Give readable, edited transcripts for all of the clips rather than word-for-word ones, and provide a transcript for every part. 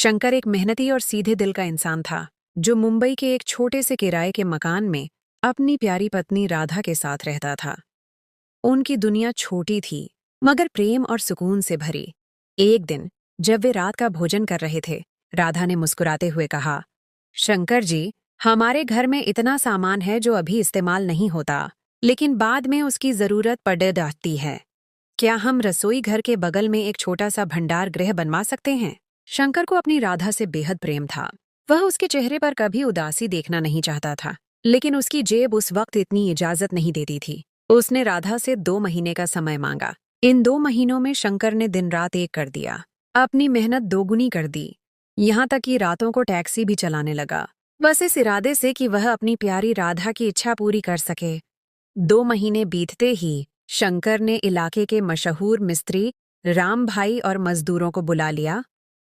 शंकर एक मेहनती और सीधे दिल का इंसान था, जो मुंबई के एक छोटे से किराए के मकान में अपनी प्यारी पत्नी राधा के साथ रहता था। उनकी दुनिया छोटी थी, मगर प्रेम और सुकून से भरी। एक दिन जब वे रात का भोजन कर रहे थे, राधा ने मुस्कुराते हुए कहा, शंकर जी, हमारे घर में इतना सामान है जो अभी इस्तेमाल नहीं होता, लेकिन बाद में उसकी जरूरत पड़ जाती है। क्या हम रसोई घर के बगल में एक छोटा सा भंडार गृह बनवा सकते हैं? शंकर को अपनी राधा से बेहद प्रेम था। वह उसके चेहरे पर कभी उदासी देखना नहीं चाहता था, लेकिन उसकी जेब उस वक्त इतनी इजाजत नहीं देती थी। उसने राधा से 2 महीने का समय मांगा। इन 2 महीनों में शंकर ने दिन रात एक कर दिया, अपनी मेहनत दोगुनी कर दी, यहाँ तक कि रातों को टैक्सी भी चलाने लगा, बस इस इरादे से कि वह अपनी प्यारी राधा की इच्छा पूरी कर सके। 2 महीने बीतते ही शंकर ने इलाके के मशहूर मिस्त्री राम भाई और मजदूरों को बुला लिया,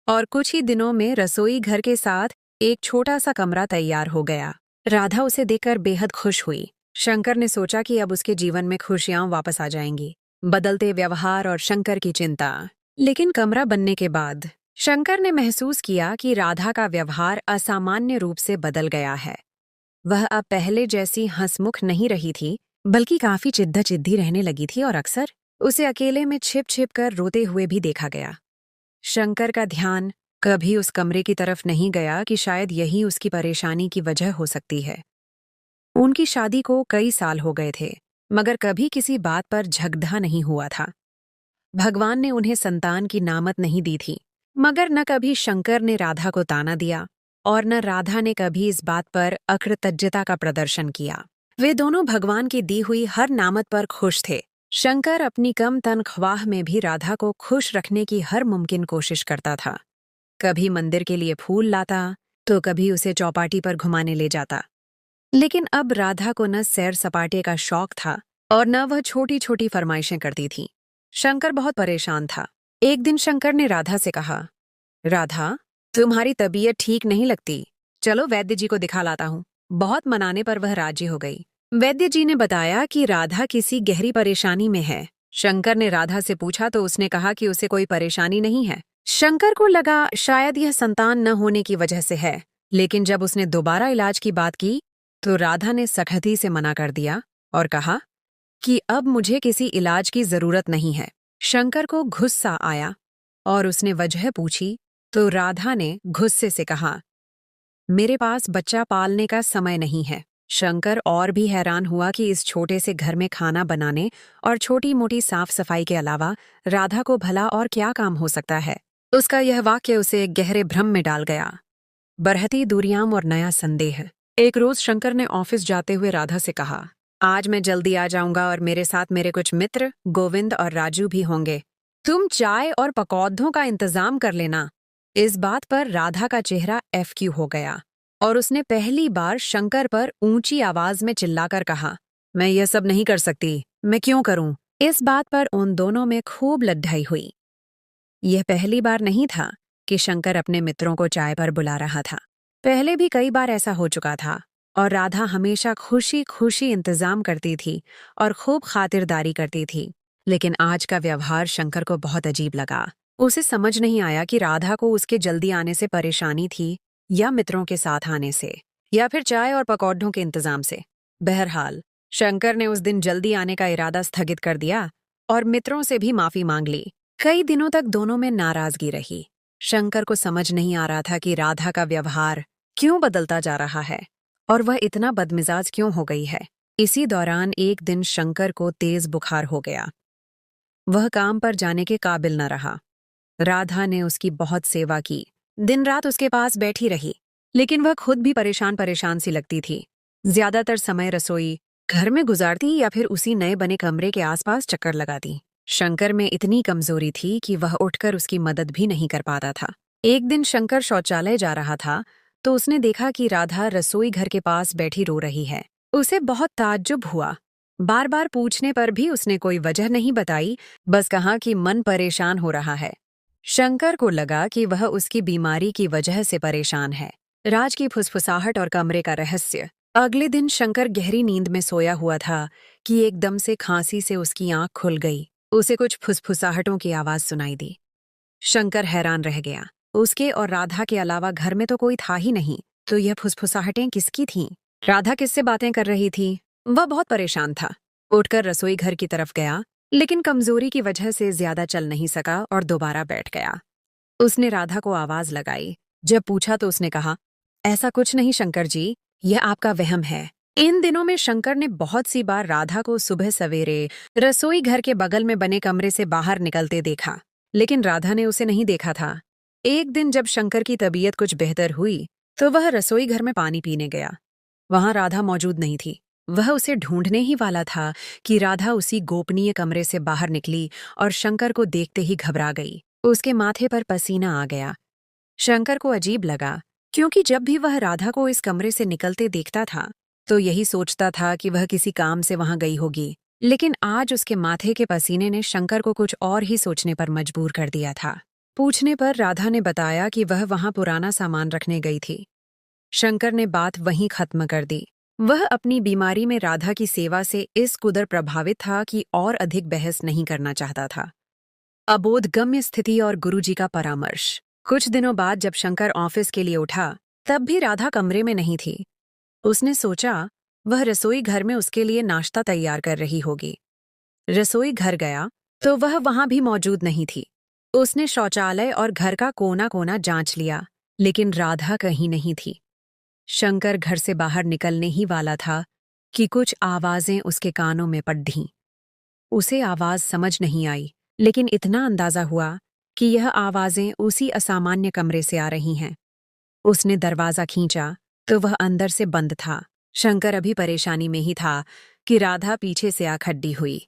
और कुछ ही दिनों में रसोई घर के साथ एक छोटा सा कमरा तैयार हो गया। राधा उसे देखकर बेहद खुश हुई। शंकर ने सोचा कि अब उसके जीवन में खुशियां वापस आ जाएंगी। बदलते व्यवहार और शंकर की चिंता। लेकिन कमरा बनने के बाद शंकर ने महसूस किया कि राधा का व्यवहार असामान्य रूप से बदल गया है। वह अब पहले जैसी हंसमुख नहीं रही थी, बल्कि काफी चिद्दी रहने लगी थी और अक्सर उसे अकेले में छिप छिप कर रोते हुए भी देखा गया। शंकर का ध्यान कभी उस कमरे की तरफ नहीं गया कि शायद यही उसकी परेशानी की वजह हो सकती है। उनकी शादी को कई साल हो गए थे, मगर कभी किसी बात पर झगड़ा नहीं हुआ था। भगवान ने उन्हें संतान की नामत नहीं दी थी, मगर न कभी शंकर ने राधा को ताना दिया और न राधा ने कभी इस बात पर अकृतज्ञता का प्रदर्शन किया। वे दोनों भगवान की दी हुई हर नामत पर खुश थे। शंकर अपनी कम तनख्वाह में भी राधा को खुश रखने की हर मुमकिन कोशिश करता था। कभी मंदिर के लिए फूल लाता, तो कभी उसे चौपाटी पर घुमाने ले जाता। लेकिन अब राधा को न सैर सपाटे का शौक था और न वह छोटी छोटी फरमाइशें करती थी। शंकर बहुत परेशान था। एक दिन शंकर ने राधा से कहा, राधा, तुम्हारी तबीयत ठीक नहीं लगती, चलो वैद्य जी को दिखा लाता हूँ। बहुत मनाने पर वह राजी हो गई। वैद्य जी ने बताया कि राधा किसी गहरी परेशानी में है। शंकर ने राधा से पूछा तो उसने कहा कि उसे कोई परेशानी नहीं है। शंकर को लगा शायद यह संतान न होने की वजह से है, लेकिन जब उसने दोबारा इलाज की बात की तो राधा ने सख्ती से मना कर दिया और कहा कि अब मुझे किसी इलाज की जरूरत नहीं है। शंकर को गुस्सा आया और उसने वजह पूछी तो राधा ने गुस्से से कहा, मेरे पास बच्चा पालने का समय नहीं है। शंकर और भी हैरान हुआ कि इस छोटे से घर में खाना बनाने और छोटी मोटी साफ सफाई के अलावा राधा को भला और क्या काम हो सकता है। उसका यह वाक्य उसे एक गहरे भ्रम में डाल गया। बढ़ती दूरियां और नया संदेह। एक रोज शंकर ने ऑफिस जाते हुए राधा से कहा, आज मैं जल्दी आ जाऊंगा और मेरे साथ मेरे कुछ मित्र गोविंद और राजू भी होंगे। तुम चाय और पकौड़ों का इंतजाम कर लेना। इस बात पर राधा का चेहरा FQ हो गया और उसने पहली बार शंकर पर ऊंची आवाज में चिल्लाकर कहा, मैं यह सब नहीं कर सकती, मैं क्यों करूं? इस बात पर उन दोनों में खूब लड़ाई हुई। यह पहली बार नहीं था कि शंकर अपने मित्रों को चाय पर बुला रहा था। पहले भी कई बार ऐसा हो चुका था और राधा हमेशा खुशी खुशी इंतजाम करती थी और खूब खातिरदारी करती थी। लेकिन आज का व्यवहार शंकर को बहुत अजीब लगा। उसे समझ नहीं आया कि राधा को उसके जल्दी आने से परेशानी थी या मित्रों के साथ आने से, या फिर चाय और पकौड़ों के इंतजाम से। बहरहाल शंकर ने उस दिन जल्दी आने का इरादा स्थगित कर दिया और मित्रों से भी माफी मांग ली। कई दिनों तक दोनों में नाराजगी रही। शंकर को समझ नहीं आ रहा था कि राधा का व्यवहार क्यों बदलता जा रहा है और वह इतना बदमिजाज क्यों हो गई है। इसी दौरान एक दिन शंकर को तेज बुखार हो गया। वह काम पर जाने के काबिल न रहा। राधा ने उसकी बहुत सेवा की, दिन रात उसके पास बैठी रही, लेकिन वह खुद भी परेशान परेशान सी लगती थी। ज्यादातर समय रसोई घर में गुजारती या फिर उसी नए बने कमरे के आसपास चक्कर लगाती। शंकर में इतनी कमजोरी थी कि वह उठकर उसकी मदद भी नहीं कर पाता था। एक दिन शंकर शौचालय जा रहा था तो उसने देखा कि राधा रसोई घर के पास बैठी रो रही है। उसे बहुत ताज्जुब हुआ। बार बार पूछने पर भी उसने कोई वजह नहीं बताई, बस कहा कि मन परेशान हो रहा है। शंकर को लगा कि वह उसकी बीमारी की वजह से परेशान है। राज की फुसफुसाहट और कमरे का रहस्य। अगले दिन शंकर गहरी नींद में सोया हुआ था कि एकदम से खांसी से उसकी आंख खुल गई। उसे कुछ फुसफुसाहटों की आवाज सुनाई दी। शंकर हैरान रह गया। उसके और राधा के अलावा घर में तो कोई था ही नहीं, तो यह फुसफुसाहटें किसकी थीं? राधा किससे बातें कर रही थी? वह बहुत परेशान था। उठकर रसोई घर की तरफ गया, लेकिन कमजोरी की वजह से ज्यादा चल नहीं सका और दोबारा बैठ गया। उसने राधा को आवाज लगाई। जब पूछा तो उसने कहा, ऐसा कुछ नहीं शंकर जी, यह आपका वहम है। इन दिनों में शंकर ने बहुत सी बार राधा को सुबह सवेरे रसोई घर के बगल में बने कमरे से बाहर निकलते देखा, लेकिन राधा ने उसे नहीं देखा था। एक दिन जब शंकर की तबीयत कुछ बेहतर हुई, तो वह रसोई घर में पानी पीने गया। वहां राधा मौजूद नहीं थी। वह उसे ढूंढने ही वाला था कि राधा उसी गोपनीय कमरे से बाहर निकली और शंकर को देखते ही घबरा गई। उसके माथे पर पसीना आ गया। शंकर को अजीब लगा, क्योंकि जब भी वह राधा को इस कमरे से निकलते देखता था तो यही सोचता था कि वह किसी काम से वहां गई होगी। लेकिन आज उसके माथे के पसीने ने शंकर को कुछ और ही सोचने पर मजबूर कर दिया था। पूछने पर राधा ने बताया कि वह वहां पुराना सामान रखने गई थी। शंकर ने बात वहीं खत्म कर दी। वह अपनी बीमारी में राधा की सेवा से इस कदर प्रभावित था कि और अधिक बहस नहीं करना चाहता था। अबोधगम्य स्थिति और गुरुजी का परामर्श। कुछ दिनों बाद जब शंकर ऑफिस के लिए उठा, तब भी राधा कमरे में नहीं थी। उसने सोचा वह रसोई घर में उसके लिए नाश्ता तैयार कर रही होगी। रसोई घर गया तो वह वहां भी मौजूद नहीं थी। उसने शौचालय और घर का कोना कोना जांच लिया, लेकिन राधा कहीं नहीं थी। शंकर घर से बाहर निकलने ही वाला था कि कुछ आवाजें उसके कानों में पड़। उसे आवाज समझ नहीं आई, लेकिन इतना अंदाजा हुआ कि यह आवाजें उसी असामान्य कमरे से आ रही हैं। उसने दरवाजा खींचा तो वह अंदर से बंद था। शंकर अभी परेशानी में ही था कि राधा पीछे से आ खड़ी हुई।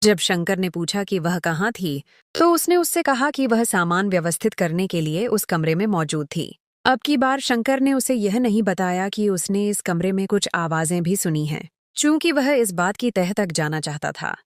जब शंकर ने पूछा कि वह कहाँ थी, तो उसने उससे कहा कि वह सामान व्यवस्थित करने के लिए उस कमरे में मौजूद थी। अब की बार शंकर ने उसे यह नहीं बताया कि उसने इस कमरे में कुछ आवाजें भी सुनी हैं, चूंकि वह इस बात की तह तक जाना चाहता था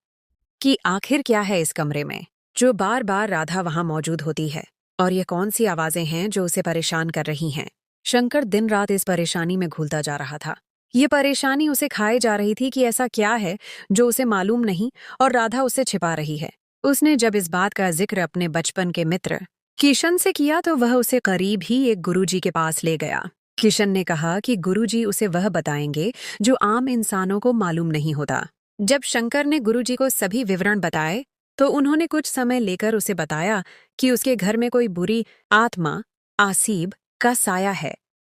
कि आखिर क्या है इस कमरे में, जो बार बार राधा वहां मौजूद होती है, और ये कौन सी आवाजें हैं जो उसे परेशान कर रही हैं। शंकर दिन रात इस परेशानी में घुलता जा रहा था। ये परेशानी उसे खाए जा रही थी कि ऐसा क्या है जो उसे मालूम नहीं और राधा उसे छिपा रही है। उसने जब इस बात का जिक्र अपने बचपन के मित्र किशन से किया तो वह उसे करीब ही एक गुरुजी के पास ले गया। किशन ने कहा कि गुरुजी उसे वह बताएंगे जो आम इंसानों को मालूम नहीं होता। जब शंकर ने गुरुजी को सभी विवरण बताए तो उन्होंने कुछ समय लेकर उसे बताया कि उसके घर में कोई बुरी आत्मा आसीब का साया है,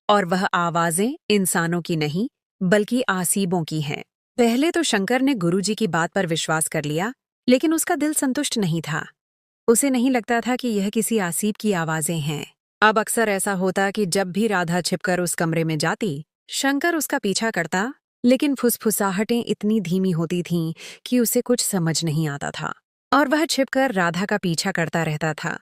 और वह आवाजें इंसानों की नहीं बल्कि आसीबों की हैं। पहले तो शंकर ने गुरुजी की बात पर विश्वास कर लिया, लेकिन उसका दिल संतुष्ट नहीं था। उसे नहीं लगता था कि यह किसी आसीब की आवाजें हैं। अब अक्सर ऐसा होता कि जब भी राधा छिपकर उस कमरे में जाती, शंकर उसका पीछा करता, लेकिन फुसफुसाहटें इतनी धीमी होती थीं कि उसे कुछ समझ नहीं आता था, और वह छिपकर राधा का पीछा करता रहता था।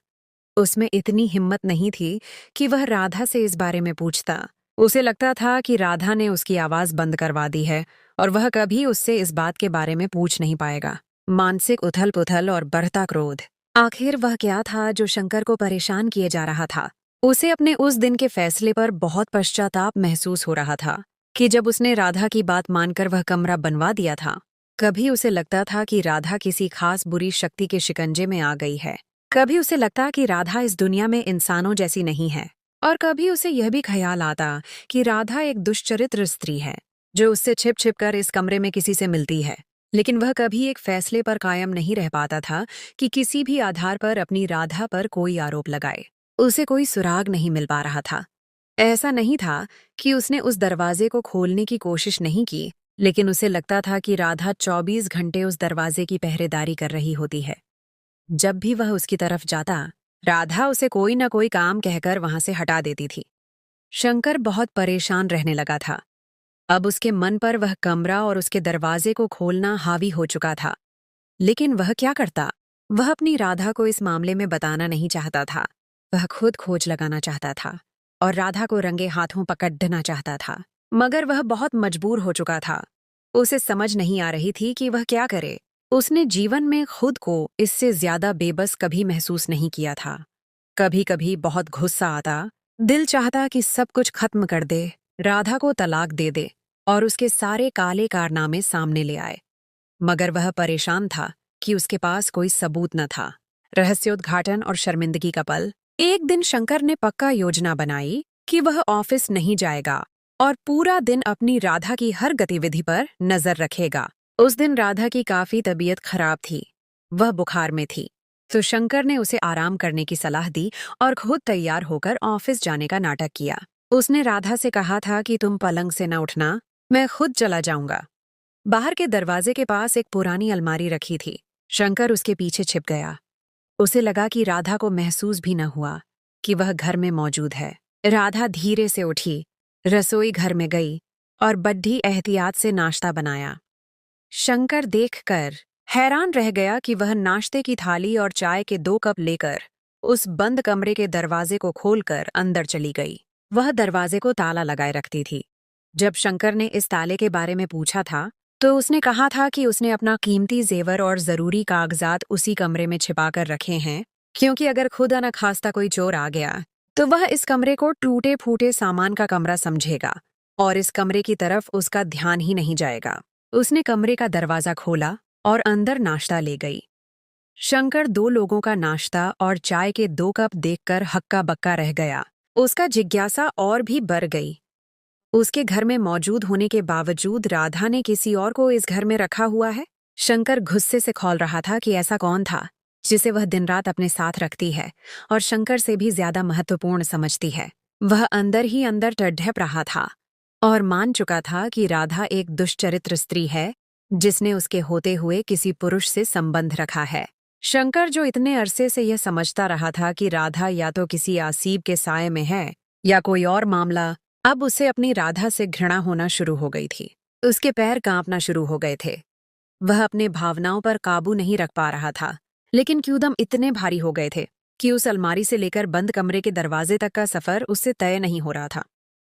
उसमें इतनी हिम्मत नहीं थी कि वह राधा से इस बारे में पूछता। उसे लगता था कि राधा ने उसकी आवाज बंद करवा दी है और वह कभी उससे इस बात के बारे में पूछ नहीं पाएगा। मानसिक उथल-पुथल और बढ़ता क्रोध। आखिर वह क्या था जो शंकर को परेशान किए जा रहा था? उसे अपने उस दिन के फैसले पर बहुत पश्चाताप महसूस हो रहा था कि जब उसने राधा की बात मानकर वह कमरा बनवा दिया था। कभी उसे लगता था कि राधा किसी खास बुरी शक्ति के शिकंजे में आ गई है। कभी उसे लगता कि राधा इस दुनिया में इंसानों जैसी नहीं है, और कभी उसे यह भी ख्याल आता कि राधा एक दुष्चरित्र स्त्री है जो उससे छिप छिप कर इस कमरे में किसी से मिलती है। लेकिन वह कभी एक फैसले पर कायम नहीं रह पाता था कि किसी भी आधार पर अपनी राधा पर कोई आरोप लगाए। उसे कोई सुराग नहीं मिल पा रहा था। ऐसा नहीं था कि उसने उस दरवाजे को खोलने की कोशिश नहीं की, लेकिन उसे लगता था कि राधा 24 घंटे उस दरवाजे की पहरेदारी कर रही होती है। जब भी वह उसकी तरफ जाता, राधा उसे कोई न कोई काम कहकर वहां से हटा देती थी। शंकर बहुत परेशान रहने लगा था। अब उसके मन पर वह कमरा और उसके दरवाजे को खोलना हावी हो चुका था। लेकिन वह क्या करता? वह अपनी राधा को इस मामले में बताना नहीं चाहता था। वह खुद खोज लगाना चाहता था और राधा को रंगे हाथों पकड़ना चाहता था। मगर वह बहुत मजबूर हो चुका था। उसे समझ नहीं आ रही थी कि वह क्या करे। उसने जीवन में खुद को इससे ज्यादा बेबस कभी महसूस नहीं किया था। कभी कभी बहुत गुस्सा आता, दिल चाहता कि सब कुछ खत्म कर दे, राधा को तलाक दे दे और उसके सारे काले कारनामे सामने ले आए। मगर वह परेशान था कि उसके पास कोई सबूत न था। रहस्योद्घाटन और शर्मिंदगी का पल। एक दिन शंकर ने पक्का योजना बनाई कि वह ऑफिस नहीं जाएगा और पूरा दिन अपनी राधा की हर गतिविधि पर नजर रखेगा। उस दिन राधा की काफी तबीयत खराब थी, वह बुखार में थी, तो शंकर ने उसे आराम करने की सलाह दी और खुद तैयार होकर ऑफिस जाने का नाटक किया। उसने राधा से कहा था कि तुम पलंग से न उठना, मैं खुद चला जाऊंगा। बाहर के दरवाजे के पास एक पुरानी अलमारी रखी थी। शंकर उसके पीछे छिप गया। उसे लगा कि राधा को महसूस भी न हुआ कि वह घर में मौजूद है। राधा धीरे से उठी, रसोई घर में गई और बड्ढी एहतियात से नाश्ता बनाया। शंकर देखकर हैरान रह गया कि वह नाश्ते की थाली और चाय के 2 कप लेकर उस बंद कमरे के दरवाजे को खोलकर अंदर चली गई। वह दरवाजे को ताला लगाए रखती थी। जब शंकर ने इस ताले के बारे में पूछा था, तो उसने कहा था कि उसने अपना कीमती जेवर और जरूरी कागजात उसी कमरे में छिपाकर रखे हैं, क्योंकि अगर खुदा न खास्ता कोई चोर आ गया तो वह इस कमरे को टूटे फूटे सामान का कमरा समझेगा और इस कमरे की तरफ उसका ध्यान ही नहीं जाएगा। उसने कमरे का दरवाजा खोला और अंदर नाश्ता ले गई। शंकर 2 लोगों का नाश्ता और चाय के 2 कप देखकर हक्का बक्का रह गया। उसका जिज्ञासा और भी बढ़ गई। उसके घर में मौजूद होने के बावजूद राधा ने किसी और को इस घर में रखा हुआ है। शंकर गुस्से से खौल रहा था कि ऐसा कौन था जिसे वह दिन रात अपने साथ रखती है और शंकर से भी ज्यादा महत्वपूर्ण समझती है। वह अंदर ही अंदर टढ़ रहा था और मान चुका था कि राधा एक दुष्चरित्र स्त्री है जिसने उसके होते हुए किसी पुरुष से संबंध रखा है। शंकर जो इतने अरसे से यह समझता रहा था कि राधा या तो किसी आसीब के साये में है या कोई और मामला, अब उसे अपनी राधा से घृणा होना शुरू हो गई थी। उसके पैर कांपना शुरू हो गए थे। वह अपने भावनाओं पर काबू नहीं रख पा रहा था, लेकिन क्यूदम इतने भारी हो गए थे कि उस अलमारी से लेकर बंद कमरे के दरवाजे तक का सफर उससे तय नहीं हो रहा था।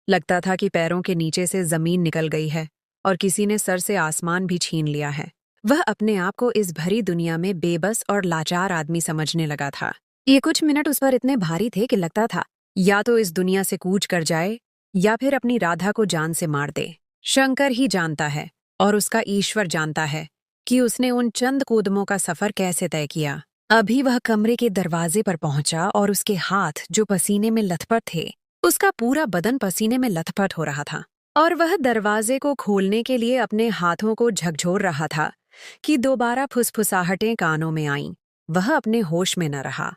लगता था कि पैरों के नीचे से जमीन निकल गई है और किसी ने सर से आसमान भी छीन लिया है। वह अपने आप को इस भरी दुनिया में बेबस और लाचार आदमी समझने लगा था। ये कुछ मिनट उस पर इतने भारी थे कि लगता था या तो इस दुनिया से कूच कर जाए या फिर अपनी राधा को जान से मार दे। शंकर ही जानता है और उसका ईश्वर जानता है कि उसने उन चंद कूदमों का सफर कैसे तय किया। अभी वह कमरे के दरवाजे पर पहुंचा और उसके हाथ जो पसीने में लथपथ थे, उसका पूरा बदन पसीने में लथपथ हो रहा था और वह दरवाजे को खोलने के लिए अपने हाथों को झकझोर रहा था कि दोबारा फुसफुसाहटें कानों में आईं। वह अपने होश में न रहा।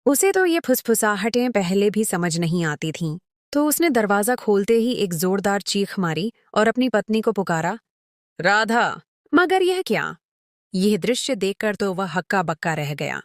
उसे तो ये फुसफुसाहटें पहले भी समझ नहीं आती थीं, तो उसने दरवाजा खोलते ही एक जोरदार चीख मारी और अपनी पत्नी को पुकारा, राधा। मगर यह क्या? यह दृश्य देखकर तो वह हक्का बक्का रह गया।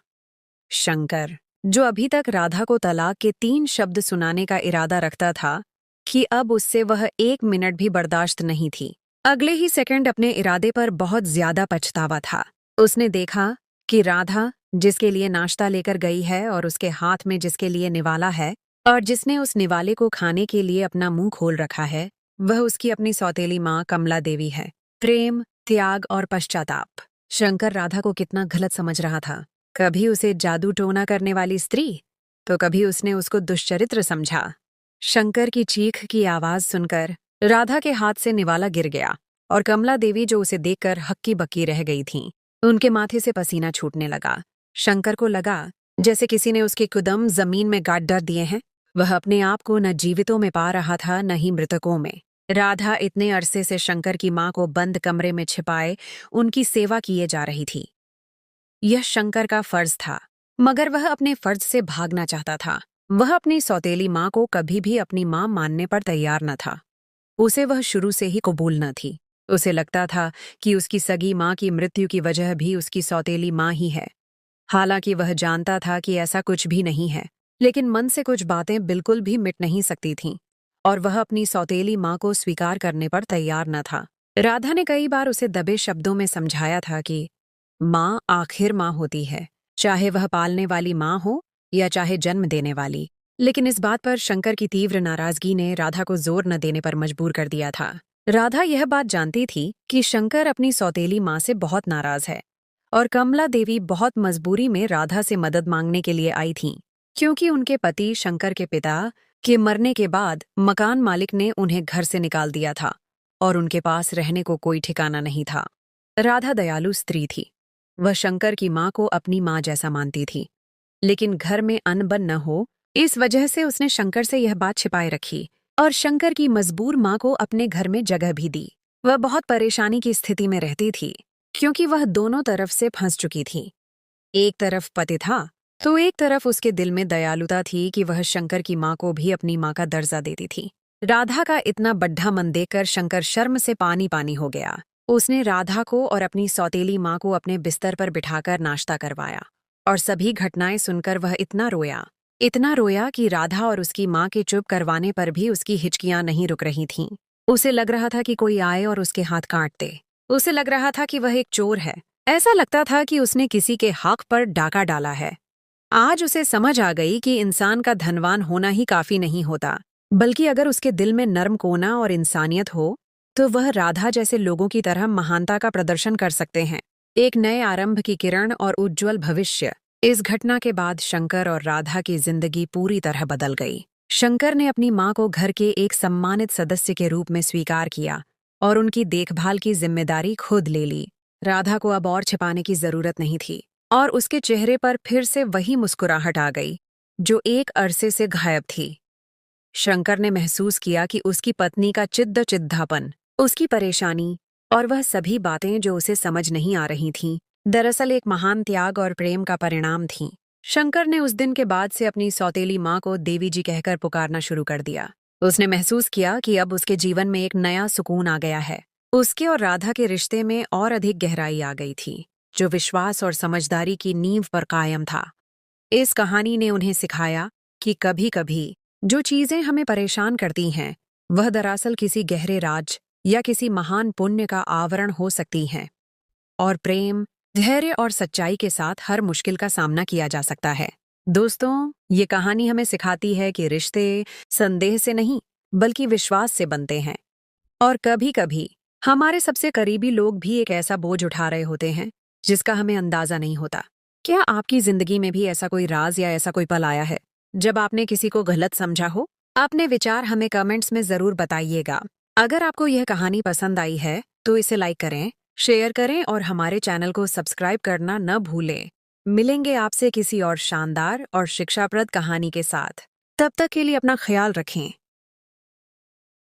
शंकर, जो अभी तक राधा को तलाक के 3 शब्द सुनाने का इरादा रखता था, कि अब उससे वह 1 मिनट भी बर्दाश्त नहीं थी। अगले ही सेकंड अपने इरादे पर बहुत ज्यादा पछतावा था। उसने देखा कि राधा, जिसके लिए नाश्ता लेकर गई है और उसके हाथ में जिसके लिए निवाला है और जिसने उस निवाले को खाने के लिए अपना मुंह खोल रखा है, वह उसकी अपनी सौतेली माँ कमला देवी है। प्रेम, त्याग और पश्चाताप। शंकर राधा को कितना गलत समझ रहा था। कभी उसे जादू टोना करने वाली स्त्री, तो कभी उसने उसको दुष्चरित्र समझा। शंकर की चीख की आवाज सुनकर राधा के हाथ से निवाला गिर गया और कमला देवी, जो उसे देखकर हक्की बक्की रह गई थीं, उनके माथे से पसीना छूटने लगा। शंकर को लगा जैसे किसी ने उसके कदम जमीन में गाड़ डाल दिए हैं। वह अपने आप को न जीवितों में पा रहा था न ही मृतकों में। राधा इतने अरसे से शंकर की मां को बंद कमरे में छिपाए उनकी सेवा किए जा रही थी। यह शंकर का फर्ज था, मगर वह अपने फर्ज से भागना चाहता था। वह अपनी सौतेली मां को कभी भी अपनी मां मानने पर तैयार न था। उसे वह शुरू से ही कबूल न थी। उसे लगता था कि उसकी सगी मां की मृत्यु की वजह भी उसकी सौतेली मां ही है। हालांकि वह जानता था कि ऐसा कुछ भी नहीं है, लेकिन मन से कुछ बातें बिल्कुल भी मिट नहीं सकती थीं और वह अपनी सौतेली मां को स्वीकार करने पर तैयार न था। राधा ने कई बार उसे दबे शब्दों में समझाया था कि मां आखिर मां होती है, चाहे वह पालने वाली मां हो या चाहे जन्म देने वाली। लेकिन इस बात पर शंकर की तीव्र नाराजगी ने राधा को जोर न देने पर मजबूर कर दिया था। राधा यह बात जानती थी कि शंकर अपनी सौतेली मां से बहुत नाराज है और कमला देवी बहुत मजबूरी में राधा से मदद मांगने के लिए आई थीं, क्योंकि उनके पति शंकर के पिता के मरने के बाद मकान मालिक ने उन्हें घर से निकाल दिया था और उनके पास रहने को कोई ठिकाना नहीं था। राधा दयालु स्त्री थी। वह शंकर की मां को अपनी मां जैसा मानती थी लेकिन घर में अनबन न हो, इस वजह से उसने शंकर से यह बात छिपाए रखी और शंकर की मजबूर माँ को अपने घर में जगह भी दी। वह बहुत परेशानी की स्थिति में रहती थी, क्योंकि वह दोनों तरफ से फंस चुकी थी। एक तरफ पति था, तो एक तरफ उसके दिल में दयालुता थी कि वह शंकर की माँ को भी अपनी माँ का दर्जा देती थी। राधा का इतना बड्ढा मन देखकर शंकर शर्म से पानी पानी हो गया। उसने राधा को और अपनी सौतेली माँ को अपने बिस्तर पर बिठाकर नाश्ता करवाया और सभी घटनाएं सुनकर वह इतना रोया कि राधा और उसकी माँ के चुप करवाने पर भी उसकी हिचकियां नहीं रुक रही थीं। उसे लग रहा था कि कोई आए और उसके हाथ काट दे। उसे लग रहा था कि वह एक चोर है। ऐसा लगता था कि उसने किसी के हक पर डाका डाला है। आज उसे समझ आ गई कि इंसान का धनवान होना ही काफी नहीं होता, बल्कि अगर उसके दिल में नर्म कोना और इंसानियत हो तो वह राधा जैसे लोगों की तरह महानता का प्रदर्शन कर सकते हैं। एक नए आरंभ की किरण और उज्ज्वल भविष्य। इस घटना के बाद शंकर और राधा की जिंदगी पूरी तरह बदल गई। शंकर ने अपनी माँ को घर के एक सम्मानित सदस्य के रूप में स्वीकार किया और उनकी देखभाल की जिम्मेदारी खुद ले ली। राधा को अब और छिपाने की जरूरत नहीं थी और उसके चेहरे पर फिर से वही मुस्कुराहट आ गई जो एक अरसे से गायब थी। शंकर ने महसूस किया कि उसकी पत्नी का चिद्धापन, उसकी परेशानी और वह सभी बातें जो उसे समझ नहीं आ रही थीं, दरअसल एक महान त्याग और प्रेम का परिणाम थीं। शंकर ने उस दिन के बाद से अपनी सौतेली माँ को देवी जी कहकर पुकारना शुरू कर दिया। उसने महसूस किया कि अब उसके जीवन में एक नया सुकून आ गया है। उसके और राधा के रिश्ते में और अधिक गहराई आ गई थी, जो विश्वास और समझदारी की नींव पर कायम था। इस कहानी ने उन्हें सिखाया कि कभी-कभी जो चीजें हमें परेशान करती हैं, वह दरअसल किसी गहरे राज या किसी महान पुण्य का आवरण हो सकती हैं, और प्रेम, धैर्य और सच्चाई के साथ हर मुश्किल का सामना किया जा सकता है। दोस्तों, ये कहानी हमें सिखाती है कि रिश्ते संदेह से नहीं, बल्कि विश्वास से बनते हैं। और कभी-कभी हमारे सबसे करीबी लोग भी एक ऐसा बोझ उठा रहे होते हैं जिसका हमें अंदाजा नहीं होता। क्या आपकी जिंदगी में भी ऐसा कोई राज या ऐसा कोई पल आया है जब आपने किसी को गलत समझा हो? अपने विचार हमें कमेंट्स में जरूर बताइएगा। अगर आपको यह कहानी पसंद आई है तो इसे लाइक करें, शेयर करें और हमारे चैनल को सब्सक्राइब करना न भूलें। मिलेंगे आपसे किसी और शानदार और शिक्षाप्रद कहानी के साथ। तब तक के लिए अपना ख्याल रखें।